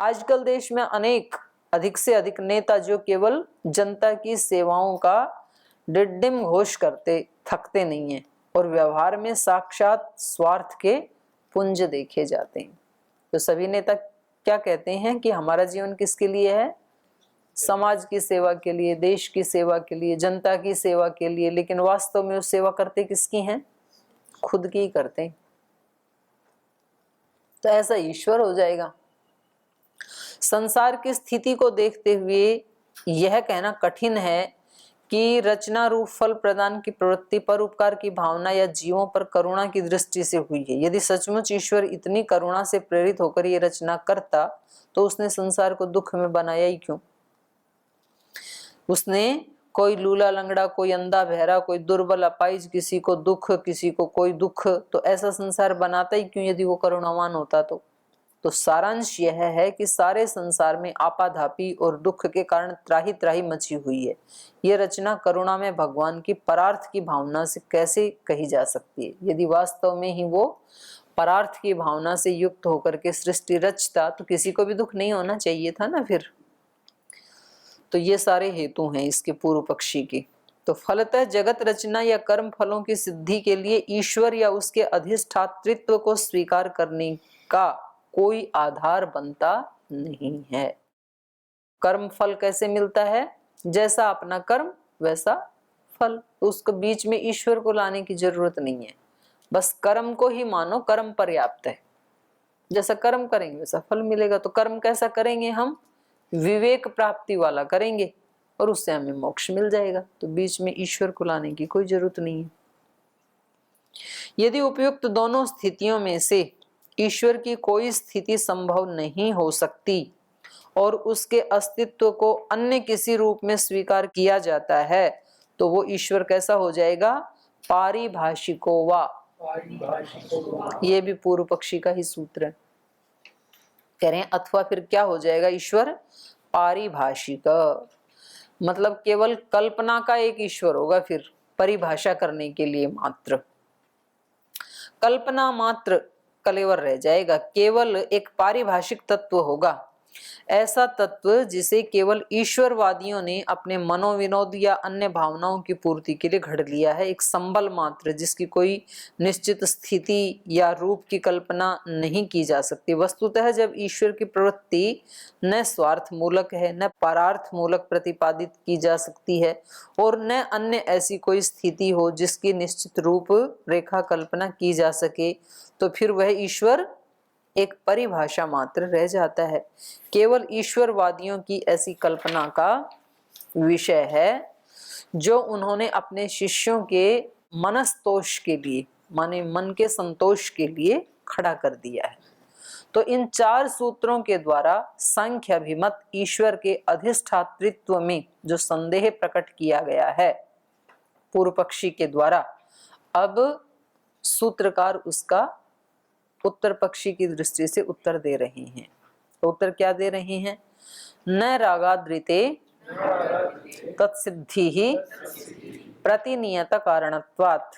आजकल देश में अनेक अधिक से अधिक नेता जो केवल जनता की सेवाओं का डिड्डिम घोष करते थकते नहीं हैं और व्यवहार में साक्षात स्वार्थ के पुंज देखे जाते हैं। तो सभी नेता क्या कहते हैं कि हमारा जीवन किसके लिए है? समाज की सेवा के लिए, देश की सेवा के लिए, जनता की सेवा के लिए, लेकिन वास्तव में वो सेवा करते किसकी हैं? खुद की ही करते हैं। तो ऐसा ईश्वर हो जाएगा। संसार की स्थिति को देखते हुए यह कहना कठिन है कि रचना रूप फल प्रदान की प्रवृत्ति पर उपकार की भावना या जीवों पर करुणा की दृष्टि से हुई है। यदि सचमुच ईश्वर इतनी करुणा से प्रेरित होकर ये रचना करता तो उसने संसार को दुख में बनाया ही क्यों? उसने कोई लूला लंगड़ा, कोई अंधा बहरा, कोई दुर्बल अपाहिज, किसी को दुख, किसी को कोई दुख, तो ऐसा संसार बनाता ही क्यों यदि वो करुणावान होता तो सारांश यह है कि सारे संसार में आपाधापी और दुख के कारण त्राही त्राही मची हुई है। यह रचना करुणा में भगवान की परार्थ की भावना से कैसे कही जा सकती है? यदि वास्तव में ही वो परार्थ की भावना से युक्त होकर के सृष्टि रचता तो किसी को भी दुख नहीं होना चाहिए था ना फिर। तो ये सारे हेतु हैं इसके पूर्व पक्षी के। तो फलतः जगत रचना या कर्म फलों की सिद्धि के लिए ईश्वर या उसके अधिष्ठातृत्व को स्वीकार करने का कोई आधार बनता नहीं है। कर्म फल कैसे मिलता है? जैसा अपना कर्म वैसा फल। तो उसको बीच में ईश्वर को लाने की जरूरत नहीं है, बस कर्म को ही मानो, कर्म पर्याप्त है। जैसा कर्म करेंगे वैसा फल मिलेगा। तो कर्म कैसा करेंगे? हम विवेक प्राप्ति वाला करेंगे और उससे हमें मोक्ष मिल जाएगा। तो बीच में ईश्वर को लाने की कोई जरूरत नहीं है। यदि उपयुक्त दोनों स्थितियों में से ईश्वर की कोई स्थिति संभव नहीं हो सकती और उसके अस्तित्व को अन्य किसी रूप में स्वीकार किया जाता है तो वो ईश्वर कैसा हो जाएगा? पारिभाषिको वा। ये भी पूर्व पक्षी का ही सूत्र है। कह रहे हैं अथवा फिर क्या हो जाएगा? ईश्वर पारिभाषिक, मतलब केवल कल्पना का एक ईश्वर होगा, फिर परिभाषा करने के लिए मात्र, कल्पना मात्र कलेवर रह जाएगा। केवल एक पारिभाषिक तत्व होगा, ऐसा तत्व जिसे केवल ईश्वरवादियों ने अपने मनोविनोद या अन्य भावनाओं की पूर्ति के लिए घड़ लिया है। एक संबल मात्र जिसकी कोई निश्चित स्थिति या रूप की कल्पना नहीं की जा सकती। वस्तुतः जब ईश्वर की प्रवृत्ति न स्वार्थ मूलक है, न परार्थ मूलक प्रतिपादित की जा सकती है और न अन्य ऐसी कोई स्थिति हो जिसकी निश्चित रूप रेखा कल्पना की जा सके, तो फिर वह ईश्वर एक परिभाषा मात्र रह जाता है। केवल ईश्वरवादियों की ऐसी कल्पना का विषय है जो उन्होंने अपने शिष्यों के मनस्तोष के लिए, माने मन के संतोष के लिए खड़ा कर दिया है। तो इन चार सूत्रों के द्वारा सांख्य अभिमत ईश्वर के अधिष्ठातृत्व में जो संदेह प्रकट किया गया है पूर्व पक्षी के द्वारा, अब सूत्रकार उसका उत्तर पक्षी की दृष्टि से उत्तर दे रहे हैं। तो उत्तर क्या दे रहे हैं? न रागाद्रिते तत्सिद्धि ही प्रतिनियत कारणत्वात्।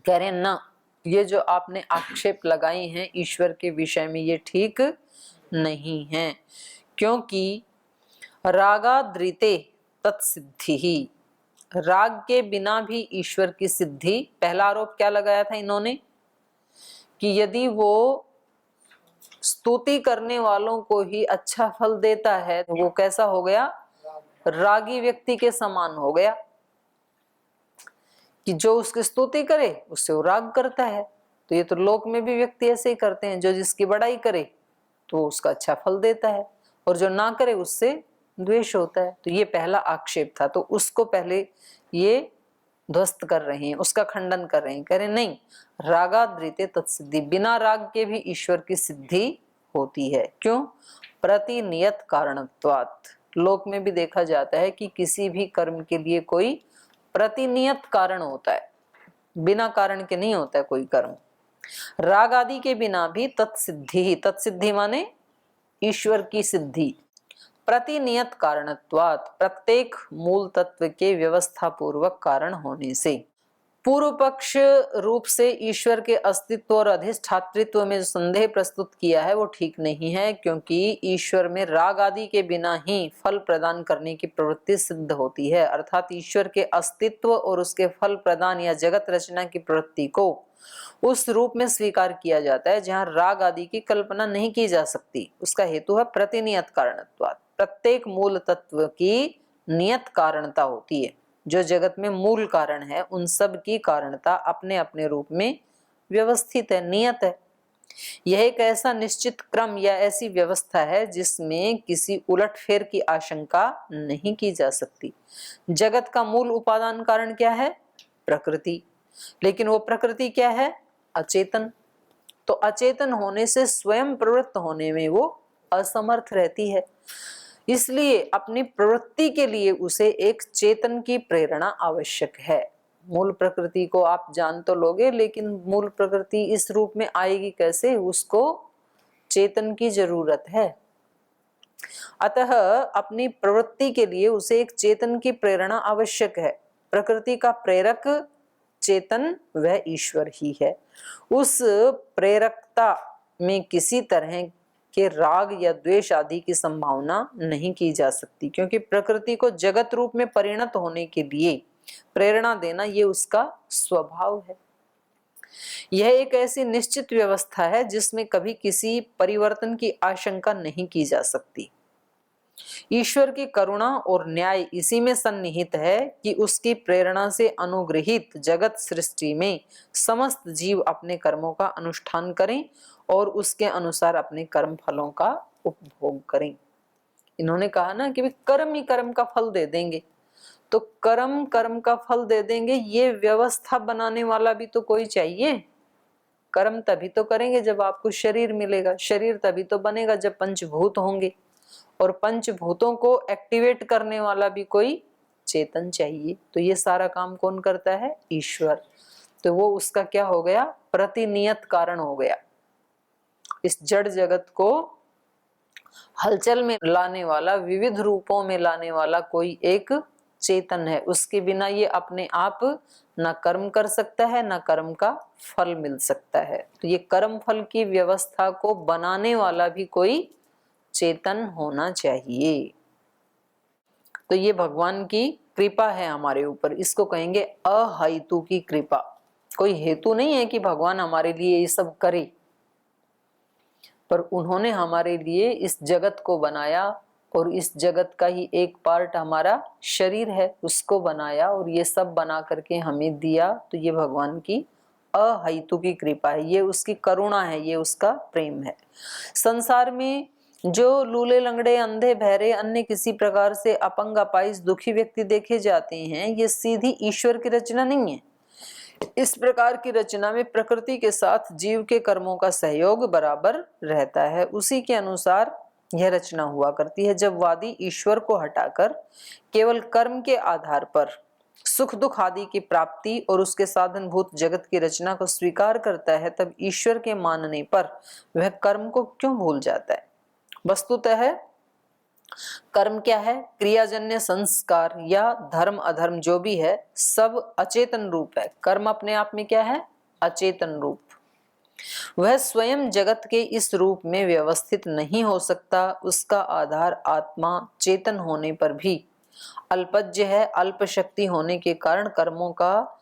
कह रहे न, ये जो आपने आक्षेप लगाए हैं ईश्वर के विषय में ये ठीक नहीं है, क्योंकि रागाद्रिते तत्सिद्धि ही, राग के बिना भी ईश्वर की सिद्धि। पहला आरोप क्या लगाया था इन्होंने कि यदि वो स्तुति करने वालों को ही अच्छा फल देता है तो वो कैसा हो गया? रागी व्यक्ति के समान हो गया, कि जो उसकी स्तुति करे उससे वो राग करता है। तो ये तो लोक में भी व्यक्ति ऐसे ही करते हैं, जो जिसकी बड़ाई करे तो उसका अच्छा फल देता है और जो ना करे उससे द्वेष होता है। तो ये पहला आक्षेप था, तो उसको पहले ये ध्वस्त कर रहे हैं, उसका खंडन कर रहे हैं। कह रहे नहीं, रागाद्रिते तत्सिद्धि, बिना राग के भी ईश्वर की सिद्धि होती है। क्यों? प्रतिनियत कारणत्वात्। लोक में भी देखा जाता है कि किसी भी कर्म के लिए कोई प्रतिनियत कारण होता है, बिना कारण के नहीं होता है कोई कर्म। राग आदि के बिना भी तत्सिद्धि ही, तत्सिद्धि माने ईश्वर की सिद्धि, प्रतिनियत कारणत्वात्, प्रत्येक मूल तत्व के व्यवस्था पूर्वक कारण होने से। पूर्व पक्ष रूप से ईश्वर के अस्तित्व और अधिष्ठातृत्व में जो संदेह प्रस्तुत किया है वो ठीक नहीं है, क्योंकि ईश्वर में राग आदि के बिना ही फल प्रदान करने की प्रवृत्ति सिद्ध होती है। अर्थात ईश्वर के अस्तित्व और उसके फल प्रदान या जगत रचना की प्रवृत्ति को उस रूप में स्वीकार किया जाता है जहां राग आदि की कल्पना नहीं की जा सकती। उसका हेतु है प्रतिनियत कारणत्वात्। प्रत्येक मूल तत्व की नियत कारणता होती है। जो जगत में मूल कारण है उन सब की कारणता अपने अपने रूप में व्यवस्थित है, नियत है। यह एक ऐसा निश्चित क्रम या ऐसी व्यवस्था है जिसमें किसी उलटफेर की आशंका नहीं की जा सकती। जगत का मूल उपादान कारण क्या है? प्रकृति। लेकिन वो प्रकृति क्या है? अचेतन। तो अचेतन होने से स्वयं प्रवृत्त होने में वो असमर्थ रहती है। इसलिए अपनी प्रवृत्ति के लिए उसे एक चेतन की प्रेरणा आवश्यक है। मूल प्रकृति को आप जान तो लोगे, लेकिन मूल प्रकृति इस रूप में आएगी कैसे? उसको चेतन की जरूरत है। अतः अपनी प्रवृत्ति के लिए उसे एक चेतन की प्रेरणा आवश्यक है। प्रकृति का प्रेरक चेतन वह ईश्वर ही है। उस प्रेरकता में किसी तरह के राग या द्वेष आदि की संभावना नहीं की जा सकती, क्योंकि प्रकृति को जगत रूप में परिणत होने के लिए प्रेरणा देना ये उसका स्वभाव है। यह एक ऐसी निश्चित व्यवस्था है जिसमें कभी किसी परिवर्तन की आशंका नहीं की जा सकती। ईश्वर की करुणा और न्याय इसी में सन्निहित है कि उसकी प्रेरणा से अनुग्रहित जगत सृष्टि में समस्त जीव अपने कर्मों का अनुष्ठान करें और उसके अनुसार अपने कर्म फलों का उपभोग करें। इन्होंने कहा ना कि कर्म ही कर्म का फल दे देंगे, तो कर्म कर्म का फल दे देंगे, ये व्यवस्था बनाने वाला भी तो कोई चाहिए। कर्म तभी तो करेंगे जब आपको शरीर मिलेगा, शरीर तभी तो बनेगा जब पंचभूत होंगे, और पंचभूतों को एक्टिवेट करने वाला भी कोई चेतन चाहिए। तो ये सारा काम कौन करता है? ईश्वर। तो वो उसका क्या हो गया? प्रतिनियत कारण हो गया। इस जड़ जगत को हलचल में लाने वाला, विविध रूपों में लाने वाला कोई एक चेतन है। उसके बिना ये अपने आप न कर्म कर सकता है, न कर्म का फल मिल सकता है। तो ये कर्म फल की व्यवस्था को बनाने वाला भी कोई चेतन होना चाहिए। तो ये भगवान की कृपा है हमारे ऊपर, इसको कहेंगे अहेतु की कृपा। कोई हेतु नहीं है कि भगवान हमारे लिए ये सब करे, पर उन्होंने हमारे लिए इस जगत को बनाया, और इस जगत का ही एक पार्ट हमारा शरीर है, उसको बनाया और ये सब बना करके हमें दिया। तो ये भगवान की अहेतु की कृपा है, ये उसकी करुणा है, ये उसका प्रेम है। संसार में जो लूले लंगड़े, अंधे, बहरे, अन्य किसी प्रकार से अपंग, अपाहिज, दुखी व्यक्ति देखे जाते हैं, ये सीधी ईश्वर की रचना नहीं है। इस प्रकार की रचना में प्रकृति के साथ जीव के कर्मों का सहयोग बराबर रहता है। उसी के अनुसार यह रचना हुआ करती है। जब वादी ईश्वर को हटाकर केवल कर्म के आधार पर सुख दुख आदि की प्राप्ति और उसके साधनभूत जगत की रचना को स्वीकार करता है, तब ईश्वर के मानने पर वह कर्म को क्यों भूल जाता है? वस्तुतः कर्म क्या है? क्रियाजन्य संस्कार या धर्म अधर्म जो भी है, सब अचेतन रूप है। कर्म अपने आप में क्या है? अचेतन रूप। वह स्वयं जगत के इस रूप में व्यवस्थित नहीं हो सकता। उसका आधार आत्मा चेतन होने पर भी अल्पज्य है। अल्प शक्ति होने के कारण कर्मों का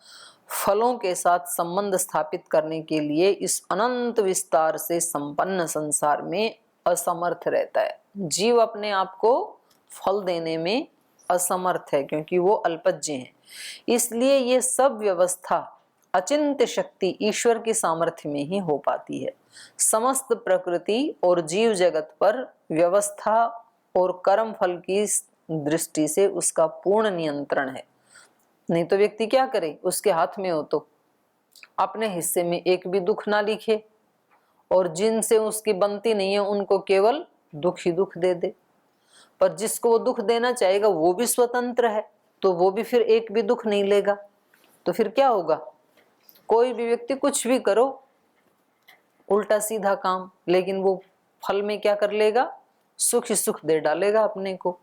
फलों के साथ संबंध स्थापित करने के लिए इस अनंत विस्तार से संपन्न संसार में असमर्थ रहता है। जीव अपने आप को फल देने में असमर्थ है, क्योंकि वो अल्पज्य है। इसलिए ये सब व्यवस्था अचिंत्य शक्ति ईश्वर की सामर्थ्य में ही हो पाती है। समस्त प्रकृति और जीव जगत पर व्यवस्था और कर्म फल की दृष्टि से उसका पूर्ण नियंत्रण है। नहीं तो व्यक्ति क्या करे? उसके हाथ में हो तो अपने हिस्से में एक भी दुख ना लिखे, और जिनसे उसकी बनती नहीं है उनको केवल दुख ही दुख दे दे। पर जिसको वो दुख देना चाहेगा वो भी स्वतंत्र है, तो वो भी फिर एक भी दुख नहीं लेगा। तो फिर क्या होगा? कोई भी व्यक्ति कुछ भी करो, उल्टा सीधा काम, लेकिन वो फल में क्या कर लेगा? सुख ही सुख दे डालेगा अपने को।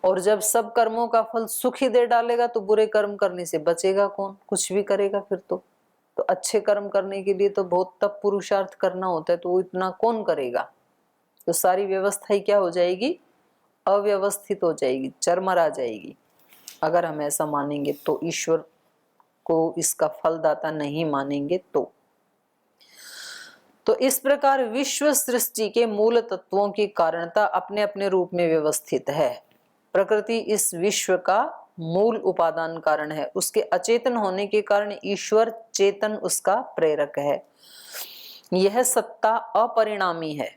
और जब सब कर्मों का फल सुख ही दे डालेगा तो बुरे कर्म करने से बचेगा कौन, कुछ भी करेगा फिर तो अच्छे कर्म करने के लिए तो बहुत तप पुरुषार्थ करना होता है, तो वो इतना कौन करेगा। तो सारी व्यवस्था ही क्या हो जाएगी, अव्यवस्थित हो जाएगी, चरमरा जाएगी। अगर हम ऐसा मानेंगे तो, ईश्वर को इसका फलदाता नहीं मानेंगे तो इस प्रकार विश्व सृष्टि के मूल तत्वों की कारणता अपने अपने रूप में व्यवस्थित है। प्रकृति इस विश्व का मूल उपादान कारण है, उसके अचेतन होने के कारण ईश्वर चेतन उसका प्रेरक है। यह सत्ता अपरिणामी है।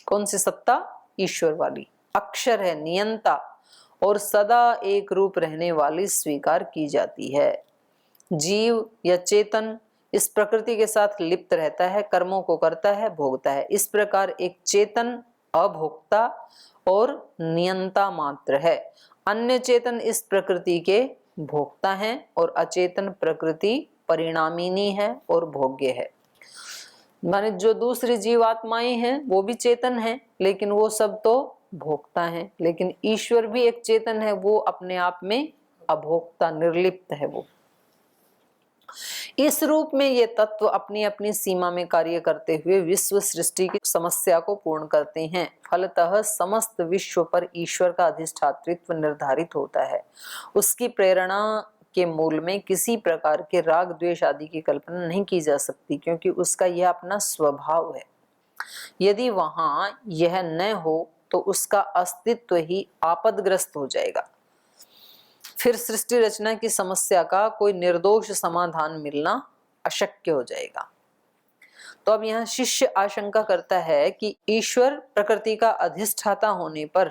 कौन सी सत्ता, ईश्वर वाली, अक्षर है, नियंता और सदा एक रूप रहने वाली स्वीकार की जाती है। जीव या चेतन इस प्रकृति के साथ लिप्त रहता है, कर्मों को करता है, भोगता है। इस प्रकार एक चेतन अभोक्ता और नियंता मात्र है। अन्य चेतन इस प्रकृति के भोक्ता हैं और अचेतन प्रकृति परिणामिनी है और भोग्य है। माने जो दूसरी जीवात्माएं हैं वो भी चेतन हैं, लेकिन वो सब तो भोक्ता हैं। लेकिन ईश्वर भी एक चेतन है, वो अपने आप में अभोक्ता निर्लिप्त है। वो इस रूप में ये तत्व अपनी अपनी सीमा में कार्य करते हुए विश्व सृष्टि की समस्या को पूर्ण करते हैं। फलतः समस्त विश्व पर ईश्वर का अधिष्ठातृत्व निर्धारित होता है। उसकी प्रेरणा के मूल में किसी प्रकार के राग द्वेष आदि की कल्पना नहीं की जा सकती, क्योंकि उसका यह अपना स्वभाव है। यदि वहां यह न हो तो उसका अस्तित्व ही आपदग्रस्त हो जाएगा। फिर सृष्टि रचना की समस्या का कोई निर्दोष समाधान मिलना अशक्य हो जाएगा। तो अब यहाँ शिष्य आशंका करता है कि ईश्वर प्रकृति का अधिष्ठाता होने पर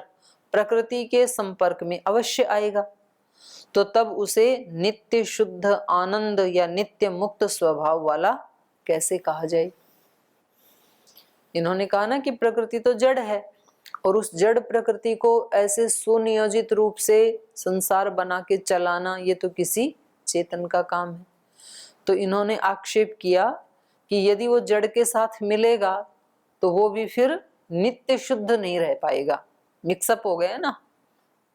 प्रकृति के संपर्क में अवश्य आएगा, तो तब उसे नित्य शुद्ध आनंद या नित्य मुक्त स्वभाव वाला कैसे कहा जाए। इन्होंने कहा ना कि प्रकृति तो जड़ है, और उस जड़ प्रकृति को ऐसे सुनियोजित रूप से संसार बना के चलाना ये तो किसी चेतन का काम है। तो इन्होंने आक्षेप किया कि यदि वो जड़ के साथ मिलेगा तो वो भी फिर नित्य शुद्ध नहीं रह पाएगा। मिक्सअप हो गया ना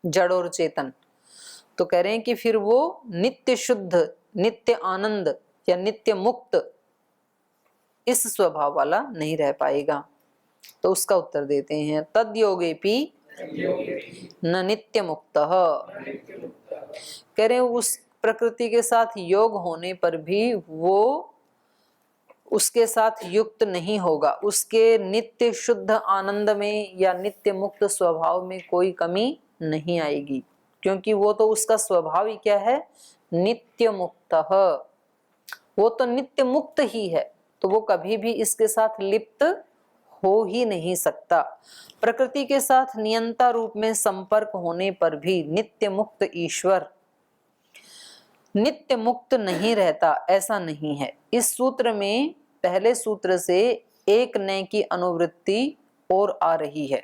जड़ और चेतन। तो कह रहे हैं कि फिर वो नित्य शुद्ध, नित्य आनंद या नित्य मुक्त इस स्वभाव वाला नहीं रह पाएगा। तो उसका उत्तर देते हैं, तद योगेपि न नित्य मुक्त। कह रहे हैं उस प्रकृति के साथ योग होने पर भी वो उसके साथ युक्त नहीं होगा। उसके नित्य शुद्ध आनंद में या नित्य मुक्त स्वभाव में कोई कमी नहीं आएगी, क्योंकि वो तो उसका स्वभाव ही क्या है, नित्य मुक्त। वो तो नित्य मुक्त ही है, तो वो कभी भी इसके साथ लिप्त हो ही नहीं सकता। प्रकृति के साथ नियंता रूप में संपर्क होने पर भी नित्य मुक्त ईश्वर नित्य मुक्त नहीं रहता, ऐसा नहीं है। इस सूत्र में पहले सूत्र से एक न की अनुवृत्ति और आ रही है।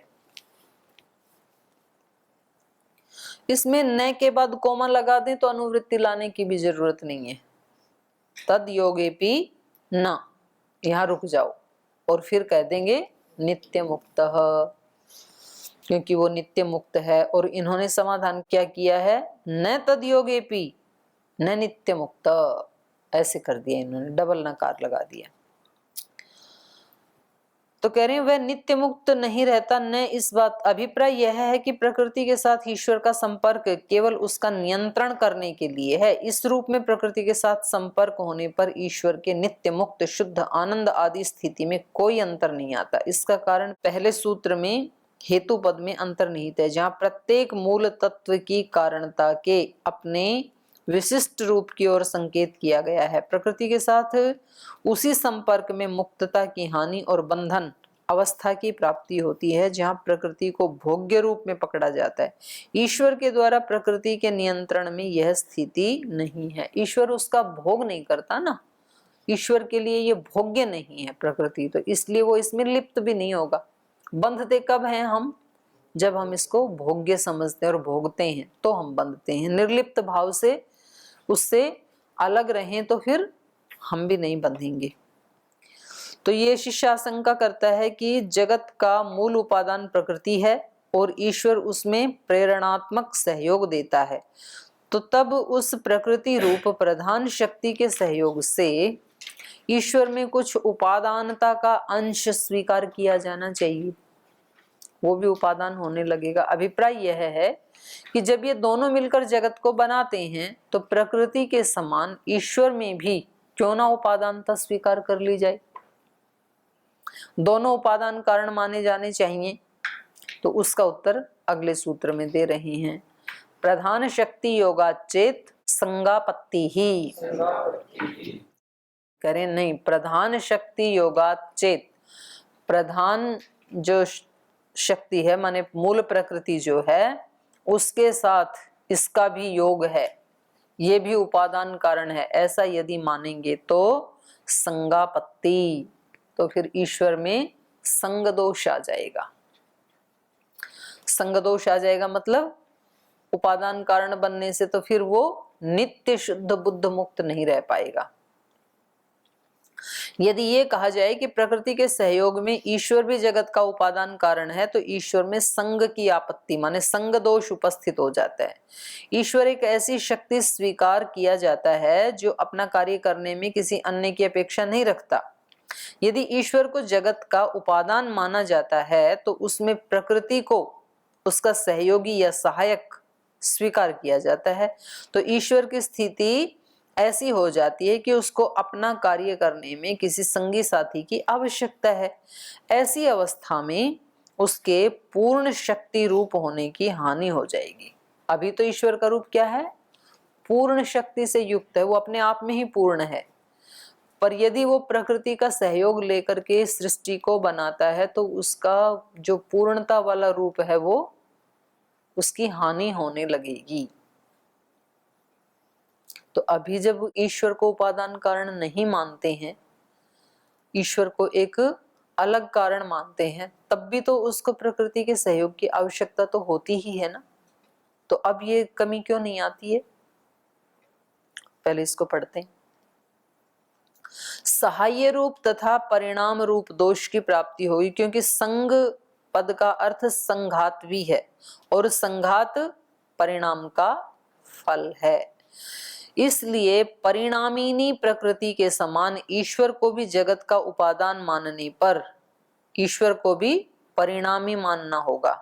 इसमें न के बाद कोमा लगा दें तो अनुवृत्ति लाने की भी जरूरत नहीं है। तद योगेपि न, यहां रुक जाओ और फिर कह देंगे नित्य मुक्त, क्योंकि वो नित्य मुक्त है। और इन्होंने समाधान क्या किया है, न तद योगेपि न नित्य मुक्त, ऐसे कर दिया इन्होंने, डबल नकार लगा दिया। तो कह रहे हैं वह नित्य मुक्त नहीं रहता। न इस बात अभिप्राय यह है कि प्रकृति के साथ ईश्वर का संपर्क केवल उसका नियंत्रण करने के लिए है। इस रूप में प्रकृति के साथ संपर्क होने पर ईश्वर के नित्य मुक्त शुद्ध आनंद आदि स्थिति में कोई अंतर नहीं आता। इसका कारण पहले सूत्र में हेतु पद में अंतर्निहित है, जहां प्रत्येक मूल तत्व की कारणता के अपने विशिष्ट रूप की ओर संकेत किया गया है। प्रकृति के साथ उसी संपर्क में मुक्तता की हानि और बंधन अवस्था की प्राप्ति होती है, जहां प्रकृति को भोग्य रूप में पकड़ा जाता है। ईश्वर के द्वारा प्रकृति के नियंत्रण में यह स्थिति नहीं है। ईश्वर उसका भोग नहीं करता ना, ईश्वर के लिए ये भोग्य नहीं है प्रकृति, तो इसलिए वो इसमें लिप्त भी नहीं होगा। बंधते कब हैं हम, जब हम इसको भोग्य समझते हैं और भोगते हैं तो हम बंधते हैं। निर्लिप्त भाव से उससे अलग रहें तो फिर हम भी नहीं बंधेंगे। तो ये शिष्य आशंका करता है कि जगत का मूल उपादान प्रकृति है, और ईश्वर उसमें प्रेरणात्मक सहयोग देता है, तो तब उस प्रकृति रूप प्रधान शक्ति के सहयोग से ईश्वर में कुछ उपादानता का अंश स्वीकार किया जाना चाहिए, वो भी उपादान होने लगेगा। अभिप्राय यह है कि जब ये दोनों मिलकर जगत को बनाते हैं तो प्रकृति के समान ईश्वर में भी क्यों ना उपादानता स्वीकार कर ली जाए। दोनों उपादान कारण माने जाने चाहिए, तो उसका उत्तर अगले सूत्र में दे रहे हैं। प्रधान शक्ति योगाचेत संगापत्ति ही, करें नहीं, प्रधान शक्ति योगाचेत, प्रधान जो शक्ति है माने मूल प्रकृति जो है उसके साथ इसका भी योग है, ये भी उपादान कारण है, ऐसा यदि मानेंगे तो संगापत्ति, तो फिर ईश्वर में संग दोष आ जाएगा। संग दोष आ जाएगा मतलब उपादान कारण बनने से तो फिर वो नित्य शुद्ध बुद्ध मुक्त नहीं रह पाएगा। यदि ये कहा जाए कि प्रकृति के सहयोग में ईश्वर भी जगत का उपादान कारण है, तो ईश्वर में संग की आपत्ति माने संग दोष उपस्थित हो जाता है। ईश्वर एक ऐसी शक्ति स्वीकार किया जाता है जो अपना कार्य करने में किसी अन्य की अपेक्षा नहीं रखता। यदि ईश्वर को जगत का उपादान माना जाता है तो उसमें प्रकृति को उसका सहयोगी या सहायक स्वीकार किया जाता है, तो ईश्वर की स्थिति ऐसी हो जाती है कि उसको अपना कार्य करने में किसी संगी साथी की आवश्यकता है। ऐसी अवस्था में उसके पूर्ण शक्ति रूप होने की हानि हो जाएगी। अभी तो ईश्वर का रूप क्या है? पूर्ण शक्ति से युक्त है, वो अपने आप में ही पूर्ण है। पर यदि वो प्रकृति का सहयोग लेकर के सृष्टि को बनाता है तो उसका जो पूर्णता वाला रूप है वो उसकी हानि होने लगेगी। तो अभी जब ईश्वर को उपादान कारण नहीं मानते हैं, ईश्वर को एक अलग कारण मानते हैं, तब भी तो उसको प्रकृति के सहयोग की आवश्यकता तो होती ही है ना। तो अब ये कमी क्यों नहीं आती है? पहले इसको पढ़ते हैं। सहाय रूप तथा परिणाम रूप दोष की प्राप्ति होगी, क्योंकि संग पद का अर्थ संघात भी है और संघात परिणाम का फल है। इसलिए परिणामिनी प्रकृति के समान ईश्वर को भी जगत का उपादान मानने पर ईश्वर को भी परिणामी मानना होगा,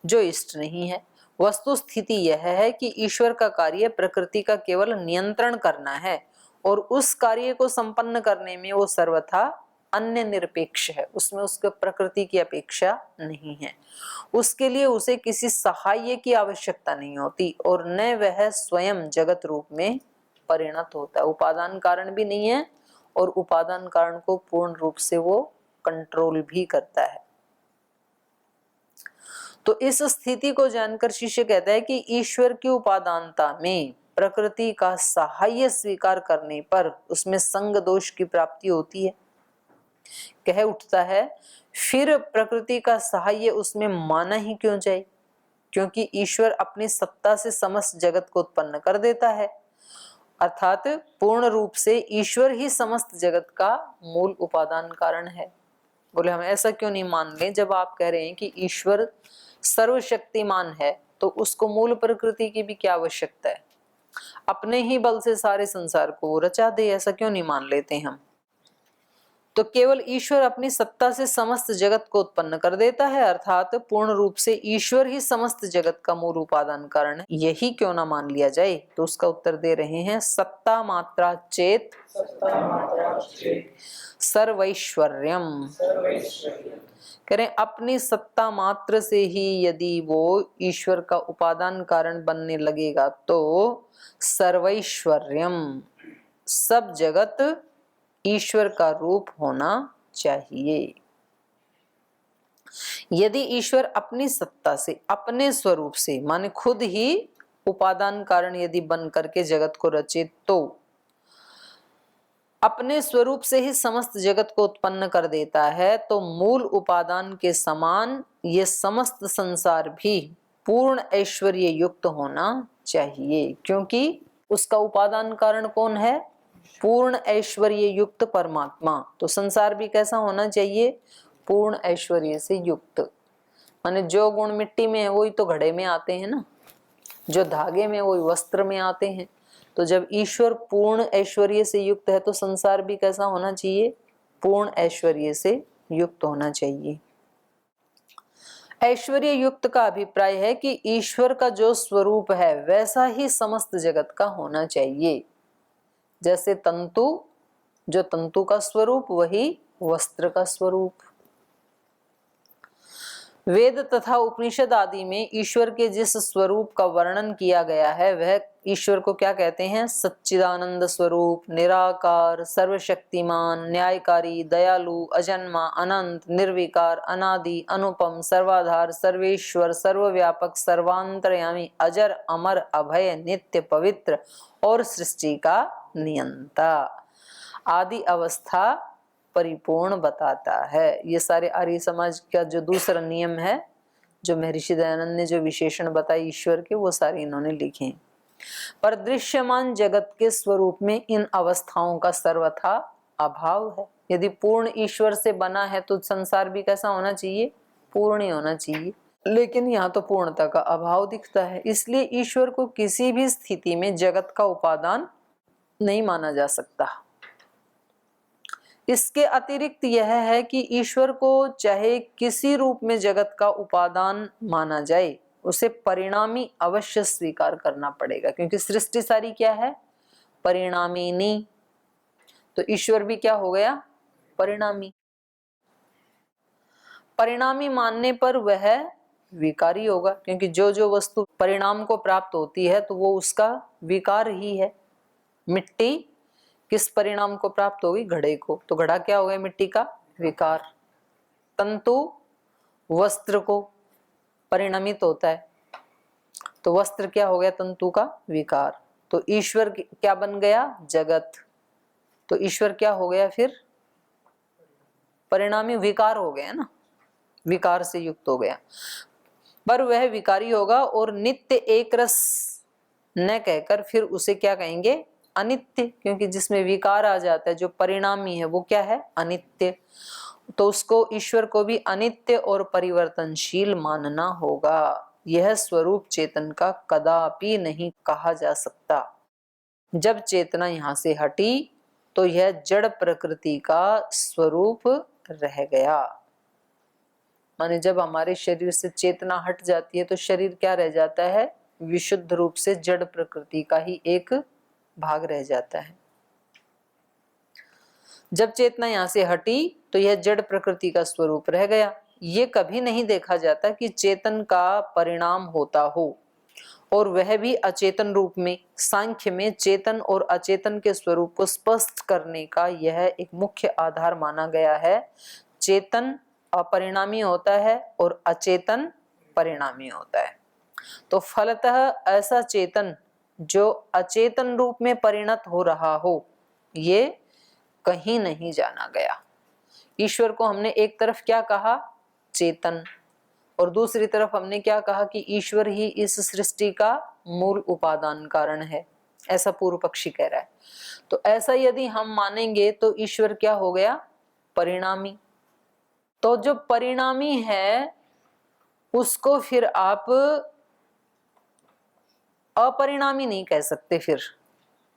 जो इष्ट नहीं है। वस्तु स्थिति यह है कि ईश्वर का कार्य प्रकृति का केवल नियंत्रण करना है और उस कार्य को संपन्न करने में वो सर्वथा अन्य निरपेक्ष है, उसमें उसके प्रकृति की अपेक्षा नहीं है। उसके लिए उसे किसी सहाय की आवश्यकता नहीं होती और न वह स्वयं जगत रूप में परिणत होता है। उपादान कारण भी नहीं है और उपादान कारण को पूर्ण रूप से वो कंट्रोल भी करता है। तो इस स्थिति को जानकर शिष्य कहता है कि ईश्वर की उपादानता में प्रकृति का सहाय स्वीकार करने पर उसमें संग दोष की प्राप्ति होती है। कह उठता है, फिर प्रकृति का सहाय उसमें माना ही क्यों जाए, क्योंकि ईश्वर अपनी सत्ता से समस्त जगत को उत्पन्न कर देता है, अर्थात पूर्ण रूप से ईश्वर ही समस्त जगत का मूल उपादान कारण है। बोले हम ऐसा क्यों नहीं मान लें, जब आप कह रहे हैं कि ईश्वर सर्वशक्तिमान है तो उसको मूल प्रकृति की भी क्या आवश्यकता है, अपने ही बल से सारे संसार को वो रचा दे, ऐसा क्यों नहीं मान लेते हम। तो केवल ईश्वर अपनी सत्ता से समस्त जगत को उत्पन्न कर देता है, अर्थात पूर्ण रूप से ईश्वर ही समस्त जगत का मूल उपादान कारण है, यही क्यों ना मान लिया जाए। तो उसका उत्तर दे रहे हैं, सत्ता मात्रा चेत सर्वैश्वर्यम। करें अपनी सत्ता मात्र से ही यदि वो ईश्वर का उपादान कारण बनने लगेगा तो सर्वैश्वर्यम, सब जगत ईश्वर का रूप होना चाहिए। यदि ईश्वर अपनी सत्ता से अपने स्वरूप से माने खुद ही उपादान कारण यदि बन करके जगत को रचे तो अपने स्वरूप से ही समस्त जगत को उत्पन्न कर देता है, तो मूल उपादान के समान ये समस्त संसार भी पूर्ण ऐश्वर्य युक्त होना चाहिए, क्योंकि उसका उपादान कारण कौन है? पूर्ण ऐश्वर्य युक्त परमात्मा। तो संसार भी कैसा होना चाहिए? पूर्ण ऐश्वर्य से युक्त। माने जो गुण मिट्टी में है वही तो घड़े में आते हैं ना, जो धागे में वही वस्त्र में आते हैं। तो जब ईश्वर पूर्ण ऐश्वर्य से युक्त है तो संसार भी कैसा होना चाहिए? पूर्ण ऐश्वर्य से युक्त होना चाहिए। ऐश्वर्य युक्त का अभिप्राय है कि ईश्वर का जो स्वरूप है वैसा ही समस्त जगत का होना चाहिए। जैसे तंतु, जो तंतु का स्वरूप वही वस्त्र का स्वरूप। वेद तथा उपनिषद आदि में ईश्वर के जिस स्वरूप का वर्णन किया गया है वह ईश्वर को क्या कहते हैं? सच्चिदानंद स्वरूप, निराकार, सर्वशक्तिमान, न्यायकारी, दयालु, अजन्मा, अनंत, निर्विकार, अनादि, अनुपम, सर्वाधार, सर्वेश्वर, सर्वव्यापक, सर्वांतर्यामी, अजर, अमर, अभय, नित्य, पवित्र और सृष्टि का नियंता, आदि अवस्था परिपूर्ण बताता है। ये सारे आर्य समाज का जो दूसरा नियम है, जो महर्षि दयानंद ने जो विशेषण बताए ईश्वर के, वो सारे इन्होंने लिखे। पर दृश्यमान जगत के स्वरूप में इन अवस्थाओं का सर्वथा अभाव है। यदि पूर्ण ईश्वर से बना है तो संसार भी कैसा होना चाहिए? पूर्ण ही होना चाहिए, लेकिन यहाँ तो पूर्णता का अभाव दिखता है। इसलिए ईश्वर को किसी भी स्थिति में जगत का उपादान नहीं माना जा सकता। इसके अतिरिक्त यह है कि ईश्वर को चाहे किसी रूप में जगत का उपादान माना जाए, उसे परिणामी अवश्य स्वीकार करना पड़ेगा, क्योंकि सृष्टि सारी क्या है? परिणामिनी। तो ईश्वर भी क्या हो गया? परिणामी। परिणामी मानने पर वह विकारी होगा, क्योंकि जो जो वस्तु परिणाम को प्राप्त होती है तो वो उसका विकार ही है। मिट्टी किस परिणाम को प्राप्त होगी? घड़े को। तो घड़ा क्या हो गया? मिट्टी का विकार। तंतु वस्त्र को परिणमित होता है, तो वस्त्र क्या हो गया? तंतु का विकार। तो ईश्वर क्या बन गया? जगत। तो ईश्वर क्या हो गया फिर? परिणामी विकार हो गया ना, विकार से युक्त हो गया। पर वह विकारी होगा और नित्य एक रस न कहकर फिर उसे क्या कहेंगे? अनित्य, क्योंकि जिसमें विकार आ जाता है, जो परिणामी है, वो क्या है? अनित्य। तो उसको, ईश्वर को भी अनित्य और परिवर्तनशील मानना होगा। यह स्वरूप चेतन का कदापि नहीं कहा जा सकता। जब चेतना यहाँ से हटी तो यह जड़ प्रकृति का स्वरूप रह गया। माने जब हमारे शरीर से चेतना हट जाती है तो शरीर क्या रह जाता है? विशुद्ध रूप से जड़ प्रकृति का ही एक भाग रह जाता है। जब चेतना यहाँ से हटी तो यह जड़ प्रकृति का स्वरूप रह गया। ये कभी नहीं देखा जाता कि चेतन का परिणाम होता हो, और वह भी अचेतन रूप में। सांख्य में चेतन और अचेतन के स्वरूप को स्पष्ट करने का यह एक मुख्य आधार माना गया है। चेतन अपरिणामी होता है और अचेतन परिणामी होता है। तो फलतः ऐसा चेतन जो अचेतन रूप में परिणत हो रहा हो, ये कहीं नहीं जाना गया। ईश्वर को हमने एक तरफ क्या कहा? चेतन, और दूसरी तरफ हमने क्या कहा कि ईश्वर ही इस सृष्टि का मूल उपादान कारण है। ऐसा पूर्व पक्षी कह रहा है। तो ऐसा यदि हम मानेंगे तो ईश्वर क्या हो गया? परिणामी। तो जो परिणामी है उसको फिर आप अपरिणामी नहीं कह सकते। फिर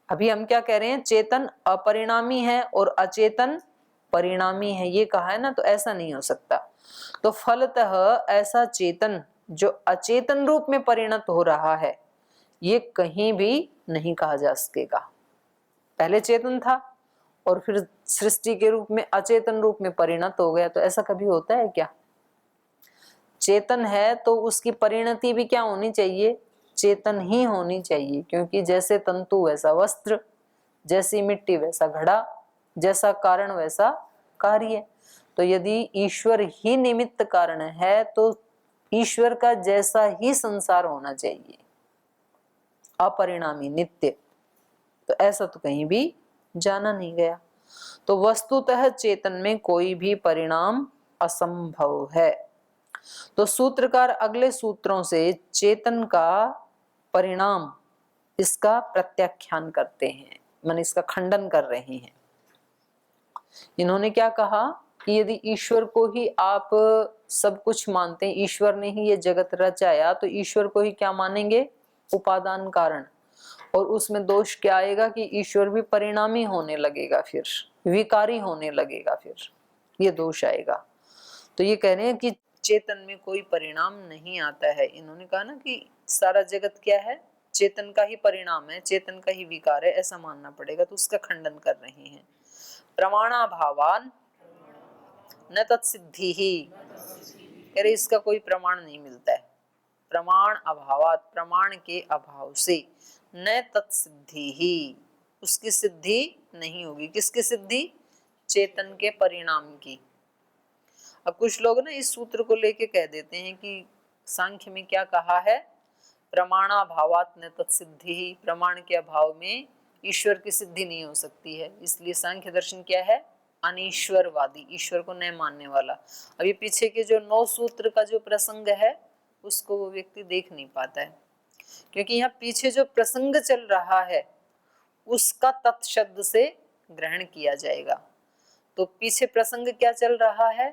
अभी हम क्या कह रहे हैं? चेतन अपरिणामी है और अचेतन परिणामी है, ये कहा है ना, तो ऐसा नहीं हो सकता। तो फलतः ऐसा चेतन जो अचेतन रूप में परिणत हो रहा है, ये कहीं भी नहीं कहा जा सकेगा। पहले चेतन था और फिर सृष्टि के रूप में अचेतन रूप में परिणत हो गया, तो ऐसा कभी होता है क्या? चेतन है तो उसकी परिणति भी क्या होनी चाहिए? चेतन ही होनी चाहिए, क्योंकि जैसे तंतु वैसा वस्त्र, जैसी मिट्टी वैसा घड़ा, जैसा कारण वैसा कार्य। तो यदि ईश्वर ही निमित्त कारण है तो ईश्वर का जैसा ही संसार होना चाहिए, अपरिणामी, नित्य। तो ऐसा तो कहीं भी जाना नहीं गया। तो वस्तुतः चेतन में कोई भी परिणाम असंभव है। तो सूत्रकार अगले सूत्रों से चेतन का परिणाम, इसका प्रत्याख्यान करते हैं, माने इसका खंडन कर रहे हैं। इन्होंने क्या कहा कि यदि ईश्वर को ही आप सब कुछ मानते हैं, ईश्वर ने ही ये जगत रचाया, तो ईश्वर को ही क्या मानेंगे? उपादान कारण। और उसमें दोष क्या आएगा कि ईश्वर भी परिणामी होने लगेगा, फिर विकारी होने लगेगा, फिर ये दोष आएगा। तो ये कह रहे हैं कि चेतन में कोई परिणाम नहीं आता है। इन्होंने कहा ना कि सारा जगत क्या है? चेतन का ही परिणाम है, चेतन का ही विकार है, ऐसा मानना पड़ेगा, तो उसका खंडन कर रहे हैं। प्रमाणाभावान न तत्सिद्धि ही, कह रहे इसका कोई प्रमाण नहीं मिलता है। प्रमाण अभावात, प्रमाण के अभाव से, न तत्सिद्धि ही, उसकी सिद्धि नहीं होगी। किसकी सिद्धि? चेतन के परिणाम की। अब कुछ लोग ना इस सूत्र को लेके कह देते हैं कि सांख्य में क्या कहा है? प्रमाणाभावात न तत्सिद्धि ही, प्रमाण के अभाव में ईश्वर की सिद्धि नहीं हो सकती है, इसलिए सांख्य दर्शन क्या है? अनीश्वरवादी, ईश्वर को नहीं मानने वाला। अभी पीछे के जो 9 सूत्र का जो प्रसंग है उसको वो व्यक्ति देख नहीं पाता है, क्योंकि यहाँ पीछे जो प्रसंग चल रहा है उसका तत्शब्द से ग्रहण किया जाएगा। तो पीछे प्रसंग क्या चल रहा है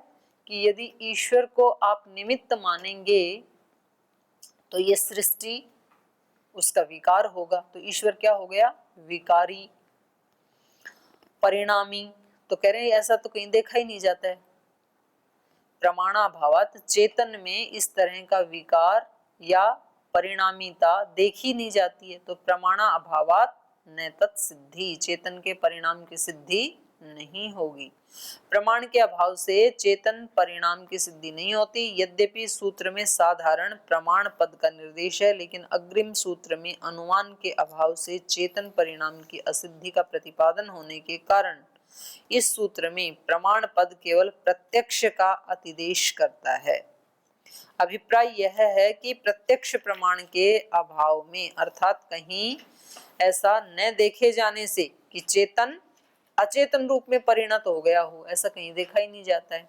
कि यदि ईश्वर को आप निमित्त मानेंगे तो ये सृष्टि उसका विकार होगा, तो ईश्वर क्या हो गया? विकारी, परिणामी। तो कह रहे हैं ऐसा तो कहीं देखा ही नहीं जाता है। प्रमाणाभावात, चेतन में इस तरह का विकार या परिणामीता देखी नहीं जाती है। तो प्रमाणा अभावात न तत्सिद्धि, चेतन के परिणाम की सिद्धि नहीं होगी। प्रमाण के अभाव से चेतन परिणाम की सिद्धि नहीं होती। यद्यपि सूत्र में साधारण प्रमाण पद का निर्देश है, लेकिन अग्रिम सूत्र में अनुमान के अभाव से चेतन परिणाम की असिद्धि का प्रतिपादन होने के कारण इस सूत्र में प्रमाण पद केवल प्रत्यक्ष का अतिदेश करता है। अभिप्राय यह है कि प्रत्यक्ष प्रमाण के अभाव में, अर्थात कहीं ऐसा न देखे जाने से कि चेतन अचेतन रूप में परिणत हो गया हो, ऐसा कहीं देखा ही नहीं जाता है।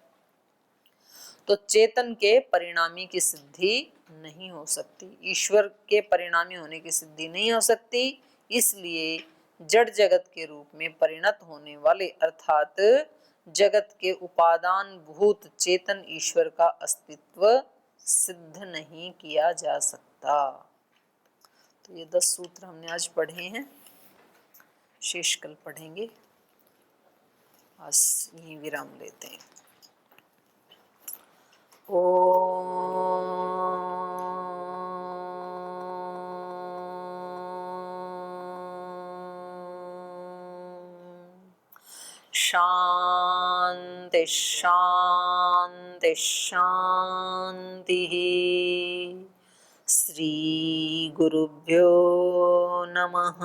तो चेतन के परिणामी की सिद्धि नहीं हो सकती, ईश्वर के परिणामी होने की सिद्धि नहीं हो सकती। इसलिए जड़ जगत के रूप में परिणत होने वाले, अर्थात जगत के उपादान भूत चेतन ईश्वर का अस्तित्व सिद्ध नहीं किया जा सकता। तो ये 10 सूत्र हमने आज पढ़े हैं, शेष कल पढ़ेंगे। आज यहीं विराम लेते हैं। शांति शांति शांति। श्री गुरुभ्यो नमः।